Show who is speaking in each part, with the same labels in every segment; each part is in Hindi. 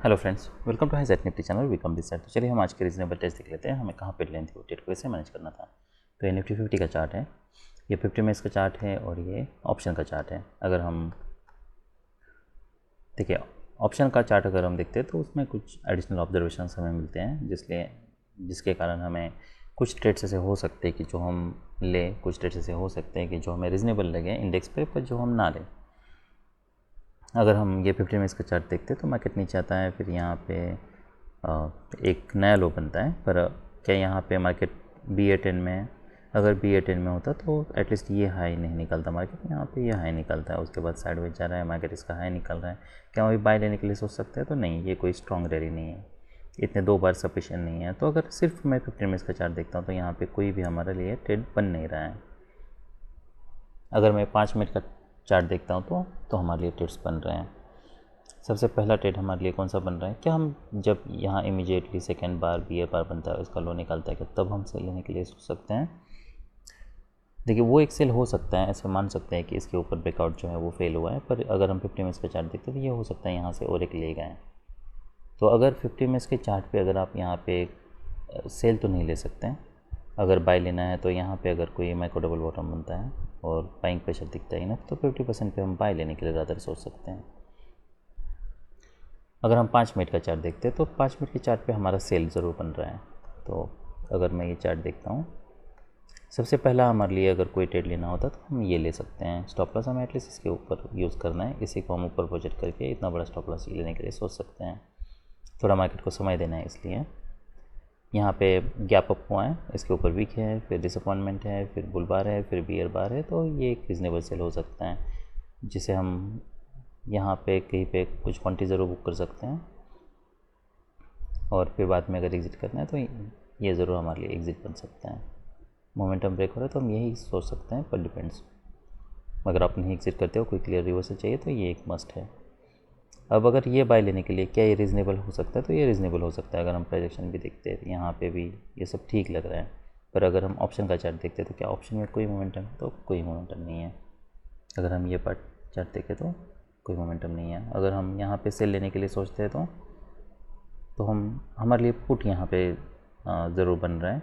Speaker 1: Hello friends, welcome to high jet Nifty channel. Welcome this side. तो चलिए हम आज के रीजनेबल टेस्ट देख लेते हैं, हमें कहाँ पे लेनी थी, वो ट्रेड को कैसे मैनेज करना था। तो ये निफ्टी 50 का चार्ट है, ये 50 मिनट्स का चार्ट है और ये ऑप्शन का चार्ट है। अगर हम देखिए ऑप्शन का चार्ट अगर हम देखते हैं तो उसमें कुछ एडिशनल ऑब्जर्वेशन हमें मिलते हैं, जिसके कारण हमें कुछ ट्रेड्स ऐसे हो सकते हैं कि जो हम लें, कुछ ट्रेड्स ऐसे हो सकते हैं कि जो हमें रीजनेबल लगे इंडेक्स पे, पर जो हम ना लें। अगर हम ये 50 मिनट्स का चार्ट देखते हैं तो मार्केट नीचे आता है, फिर यहाँ पे एक नया लो बनता है। पर क्या यहाँ पे मार्केट BA10 में, अगर BA10 में होता तो एटलीस्ट ये हाई नहीं निकलता मार्केट, यहाँ पे ये हाई निकलता है, उसके बाद साइडवेज जा रहा है मार्केट, इसका हाई निकल रहा है। क्या हम अभी बाय लेने के लिए सोच सकते हैं? तो नहीं, ये कोई स्ट्रॉन्ग रैली नहीं है, इतने दो बार सफिशिएंट नहीं है। तो अगर सिर्फ मैं 15 मिनट्स का चार्ट देखता हूँ तो यहाँ पे कोई भी हमारे लिए ट्रेड बन नहीं रहा है। अगर मैं 5 मिनट का चार्ट देखता हूँ तो हमारे लिए ट्रेड्स बन रहे हैं। सबसे पहला ट्रेड हमारे लिए कौन सा बन रहा है? क्या हम जब यहाँ इमीडिएटली सेकेंड बार BA बार बनता है, उसका लो निकलता है, क्या तब हम सेल लेने के लिए सोच सकते हैं? देखिए वो एक सेल हो सकता है, ऐसे मान सकते हैं कि इसके ऊपर ब्रेकआउट जो है वो फेल हुआ है। पर अगर हम 50 मिनट्स का चार्ट देखते हैं तो ये हो सकता है यहाँ से और एक ले गए। तो अगर 50 मिनट्स के चार्ट पे अगर आप यहाँ पे सेल तो नहीं ले सकते हैं। अगर बाय लेना है तो यहाँ पे अगर कोई माइक्रो डबल बॉटम बनता है और बाइंग प्रेशर दिखता है ना, तो 50% पे हम बाय लेने के लिए ज़्यादा सोच सकते हैं। अगर हम 5 मिनट का चार्ट देखते हैं तो 5 मिनट के चार्ट पे हमारा सेल ज़रूर बन रहा है। तो अगर मैं ये चार्ट देखता हूँ, सबसे पहला हमारे लिए अगर कोई ट्रेड लेना होता तो हम ये ले सकते हैं। स्टॉप लॉस हमें एटलीस्ट इसके ऊपर यूज़ करना है, इसी को हम ऊपर प्रोजेक्ट करके इतना बड़ा स्टॉप लॉस लेने के लिए सोच सकते हैं। थोड़ा मार्केट को समय देना है, इसलिए यहाँ पे गैप अप हुआ है, इसके ऊपर वीक है, फिर डिसअपॉइंटमेंट है, फिर बुल बार है, फिर बियर बार है। तो ये एक रीजनेबल सेल हो सकता है, जिसे हम यहाँ पे कहीं पे कुछ क्वांटिटी ज़रूर बुक कर सकते हैं और फिर बाद में अगर एग्ज़िट करना है तो ये ज़रूर हमारे लिए एग्ज़िट बन सकता है। मोमेंटम ब्रेक हो रहा है तो हम यही सोच सकते हैं, पर डिपेंड्स। अगर आप नहीं एग्ज़िट करते हो, कोई क्लियर रिवर्सल चाहिए, तो ये एक मस्ट है। अब अगर ये बाय लेने के लिए क्या ये रीज़नेबल हो सकता है? तो ये रीज़नेबल हो सकता है। अगर हम प्रोजेक्शन भी देखते हैं यहाँ पे भी ये सब ठीक लग रहा है। पर अगर हम ऑप्शन का चार्ट देखते हैं तो क्या ऑप्शन में कोई मोमेंटम है? तो कोई मोमेंटम नहीं है। अगर हम ये पार्ट चार्ट देखें तो कोई मोमेंटम नहीं है। अगर हम यहाँ पे सेल लेने के लिए सोचते हैं तो हम हमारे लिए पुट यहाँ पे ज़रूर बन रहा है।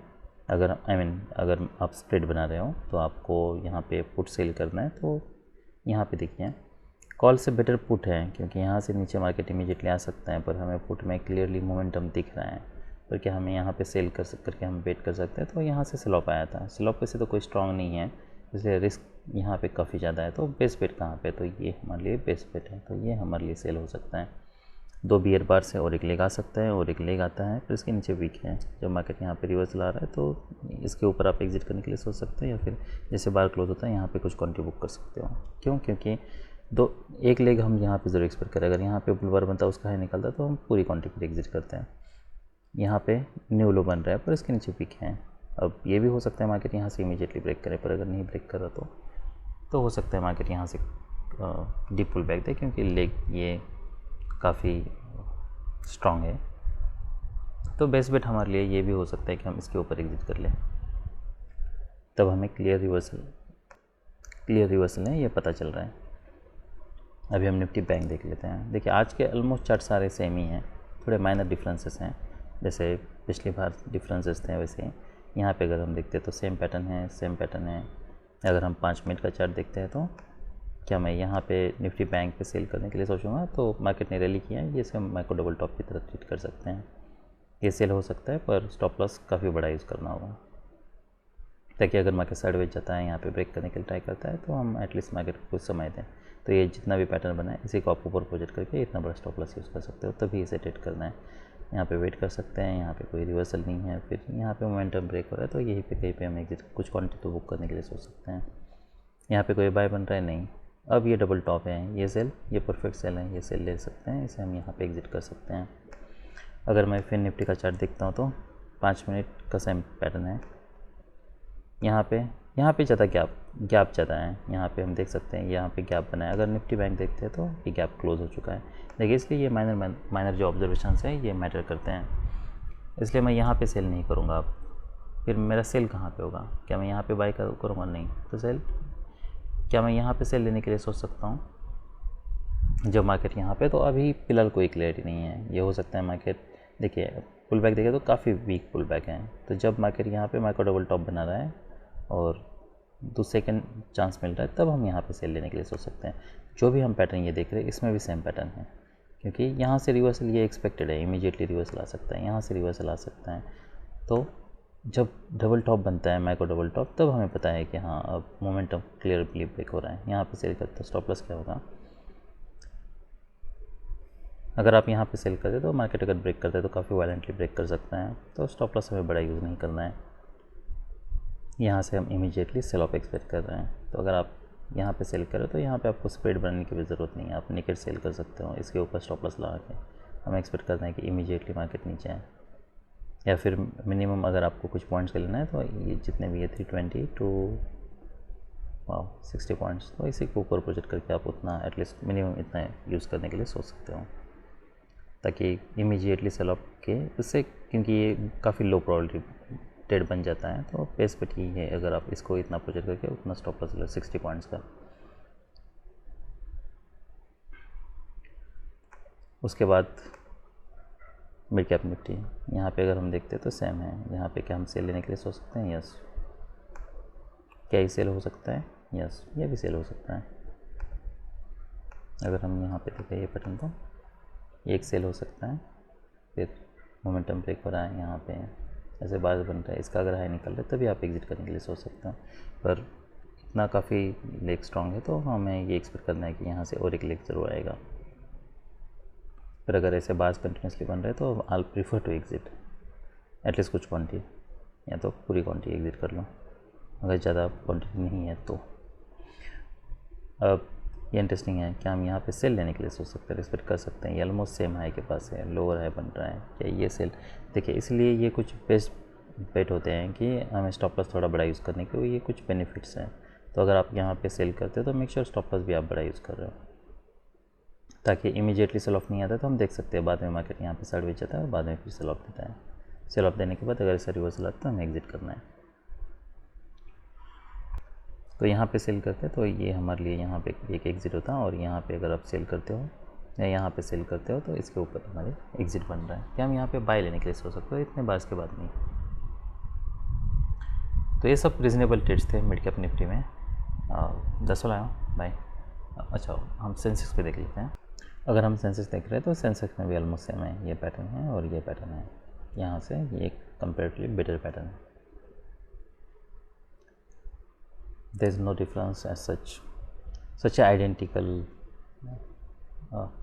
Speaker 1: अगर अगर आप स्प्रेड बना रहे हो तो आपको यहाँ पे पुट सेल करना है, तो यहाँ पे देखिए कॉल से बेटर पुट है, क्योंकि यहाँ से नीचे मार्केट इमीडिएटली आ सकता है, पर हमें पुट में क्लियरली मोमेंटम दिख रहा है। पर क्या हमें यहाँ पे सेल करके हम वेट कर सकते हैं? तो यहाँ से सेल ऑफ आया था, सेल ऑफ वैसे तो कोई स्ट्रॉन्ग नहीं है, इसलिए रिस्क यहाँ पे काफ़ी ज़्यादा है। तो बेस्ट बेट कहाँ पे? तो ये हमारे लिए बेस्ट बेट है, तो ये हमारे लिए सेल हो सकता है। 2 बियर बार से और एक लेग आ सकता है, और एक लेग आता है, फिर इसके नीचे वीक है। जब मार्केट यहाँ पे रिवर्सल आ रहा है तो इसके ऊपर आप एग्जिट करने के लिए सोच सकते हैं, या फिर जैसे बार क्लोज होता है यहाँ पे कुछ क्वांटिटी बुक कर सकते हो। क्यों? क्योंकि एक लेग हम यहाँ पे ज़रूर एक्सपेक्ट करें। अगर यहाँ पे बुल बार बनता है, उसका हाई निकलता है, तो हम पूरी क्वांटिटी पर एग्जिट करते हैं। यहाँ पे न्यू लो बन रहा है, पर इसके नीचे वीक है। अब ये भी हो सकता है मार्केट यहाँ से इमीडिएटली ब्रेक करे, पर अगर नहीं ब्रेक कर रहा तो हो सकता है मार्केट यहाँ से डीप पुल बैक दे, क्योंकि लेग ये काफ़ी स्ट्रॉन्ग है। तो बेस्ट बेट हमारे लिए ये भी हो सकता है कि हम इसके ऊपर एग्जिट कर लें, तब हमें क्लियर रिवर्सल है ये पता चल रहा है। अभी हम निफ्टी बैंक देख लेते हैं। देखिए आज के ऑलमोस्ट चार्ट सारे सेम ही हैं, थोड़े माइनर डिफरेंसेस हैं। जैसे पिछली बार डिफरेंसेस थे, वैसे यहाँ पे अगर हम देखते हैं तो सेम पैटर्न है। अगर हम 5 मिनट का चार्ट देखते हैं तो क्या मैं यहाँ पे निफ्टी बैंक पे सेल करने के लिए सोचूंगा? तो मार्केट ने रैली किया है, ये से हम माइक्रो डबल टॉप की तरह ट्रीट कर सकते हैं। ये सेल हो सकता है, पर स्टॉप लॉस काफ़ी बड़ा यूज़ करना होगा, ताकि अगर मार्केट साइडवेज जाता है, यहाँ पे ब्रेक करने के लिए ट्राई करता है, तो हम एटलीस्ट मार्केट को कुछ समय दें। तो ये जितना भी पैटर्न बना है, इसी को आप ऊपर प्रोजेक्ट करके इतना बड़ा स्टॉप लॉस यूज़ कर सकते हो, तभी इसे ट्रेड करना है। यहाँ पे वेट कर सकते हैं, यहाँ पे कोई रिवर्सल नहीं है, फिर यहाँ पे मोमेंटम ब्रेक हो रहा है, तो यहीं पे कहीं पे हम एग्जिट कुछ क्वांटिटी तो बुक करने के लिए सोच सकते हैं। यहाँ पे कोई बाय बन रहा है नहीं। अब ये डबल टॉप है, ये सेल, ये परफेक्ट सेल है, ये सेल ले सकते हैं, इसे हम यहाँ पे एग्जिट कर सकते हैं। अगर मैं फिर निफ्टी का चार्ट देखता हूँ तो 5 मिनट का सेम पैटर्न है। यहाँ पे ज़्यादा गैप ज़्यादा है। यहाँ पे हम देख सकते हैं, यहाँ पे गैप बना है। अगर निफ्टी बैंक देखते हैं तो ये गैप क्लोज हो चुका है। देखिए इसलिए ये माइनर जो ऑब्जर्वेशंस हैं ये मैटर करते हैं, इसलिए मैं यहाँ पे सेल नहीं करूँगा। अब फिर मेरा सेल कहाँ पे होगा? क्या मैं यहाँ पे बाय करूँगा? नहीं। तो सेल, क्या मैं यहाँ पे सेल लेने के लिए सोच सकता हूँ? जब मार्केट यहाँ पे, तो अभी फ़िलहाल कोई क्लियरिटी नहीं है। ये हो सकता है मार्केट, देखिए पुल बैक देखें तो काफ़ी वीक पुल बैक है। तो जब मार्केट यहाँ पे माइक्रो डबल टॉप बना रहा है और सेकंड चांस मिल रहा है, तब हम यहाँ पे सेल लेने के लिए सोच सकते हैं। जो भी हम पैटर्न ये देख रहे हैं इसमें भी सेम पैटर्न है, क्योंकि यहाँ से रिवर्सल ये एक्सपेक्टेड है, इमीडिएटली रिवर्सल आ सकता है, यहाँ से रिवर्सल आ सकता है। तो जब डबल टॉप बनता है माइक्रो डबल टॉप, तब हमें पता है कि हाँ अब मोमेंटम क्लियरली ब्रेक हो रहा है। यहाँ पे सेल करते स्टॉप लॉस क्या होगा, अगर आप यहाँ पे सेल करते तो मार्केट अगर ब्रेक करते तो काफ़ी वायलेंटली ब्रेक कर सकता है, तो स्टॉप लॉस हमें बड़ा यूज़ नहीं करना है। यहाँ से हम इमीडिएटली सेल ऑफ एक्सपेक्ट कर रहे हैं, तो अगर आप यहाँ पे सेल करें तो यहाँ पे आपको स्प्रेड बनाने की भी ज़रूरत नहीं है, आप नेकेड सेल कर सकते हो इसके ऊपर स्टॉप लॉस लगा के। हम एक्सपेक्ट करते हैं कि इमीडिएटली मार्केट नीचे आए, या फिर मिनिमम अगर आपको कुछ पॉइंट्स का लेना है तो ये जितने भी है 320 टू 60 पॉइंट्स, तो इसी के ऊपर प्रोजेक्ट करके आप उतना एटलीस्ट मिनिमम इतना यूज़ करने के लिए सोच सकते हो, ताकि इमीडिएटली सेल ऑफ के उससे, क्योंकि ये काफ़ी लो प्रोबेबिलिटी ट्रेड बन जाता है। तो पेस पे ठीक है, अगर आप इसको इतना प्रोजेक्ट करके उतना स्टॉप लॉस लो 60 पॉइंट्स का। उसके बाद मिड कैप निफ्टी, यहाँ पे अगर हम देखते हैं तो सेम है। यहाँ पे क्या हम सेल लेने के लिए सोच सकते हैं? यस। क्या ये सेल हो सकता है? यस, ये भी सेल हो सकता है। अगर हम यहाँ पे देखें ये पैटर्न, तो ये एक सेल हो सकता है। फिर मोमेंटम ब्रेक हो रहा है, यहाँ पे ऐसे बार बन रहा है, इसका अगर हाई निकल रहा है तभी आप एग्जिट करने के लिए सोच सकते हैं। पर इतना काफ़ी लेग स्ट्रॉन्ग है, तो हमें ये एक्सपेक्ट करना है कि यहाँ से और एक लेग ज़रूर आएगा। फिर अगर ऐसे बार्स कंटिन्यूसली बन रहे हैं तो I prefer to exit at least कुछ क्वांटिटी, या तो पूरी क्वांटिटी एग्जिट कर लो अगर ज़्यादा क्वांटिटी नहीं है तो। अब ये इंटरेस्टिंग है कि हम यहाँ पे सेल लेने के लिए सोच सकते हैं, रिस्पेक्ट कर सकते हैं। ये ऑलमोस्ट सेम हाई के पास है, लोअर हाई बन रहा है, क्या ये सेल? देखिए इसलिए ये कुछ बेस्ट बेट होते हैं कि हमें स्टॉप लॉस थोड़ा बड़ा यूज़ करने के, ये कुछ बेनिफिट्स हैं। तो अगर आप यहाँ पे सेल करते हो तो मेक श्योर स्टॉप लॉस भी आप बड़ा यूज़ कर रहे हो, ताकि इमीडिएटली सेल ऑफ नहीं आता तो हम देख सकते हैं बाद में मार्केट यहाँ पे साइड बेच जाता है और बाद में फिर सेल ऑफ देता है। सेल ऑफ देने के बाद अगर ऐसा रिवर्सल आता है तो हमें एग्जिट करना है। तो यहाँ पे सेल करते हैं तो ये हमारे लिए यहाँ पे एक एग्जिट होता है, और यहाँ पे अगर आप सेल करते हो या यहाँ पे सेल करते हो तो इसके ऊपर हमारे एग्जिट बन रहा है। क्या हम यहाँ पे बाय लेने के लिए सोच सकते हो इतने बार के बाद नहीं। तो ये सब रीजनेबल ट्रेड्स थे मिड कैप निफ्टी में। 10 लाया बाय। अच्छा, हम सेंसेक्स पे देख लेते हैं। अगर हम सेंसेक्स देख रहे हैं तो सेंसेक्स में भी ऑलमोस्ट सेम है, ये पैटर्न है और ये पैटर्न है। यहाँ से ये एक कंपेरेटिवली बेटर पैटर्न है, there is no difference as such identical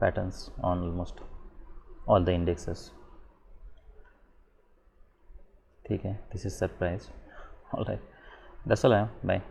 Speaker 1: patterns on almost all the indexes. ठीक है, this is surprise. All right, that's all I am. Bye.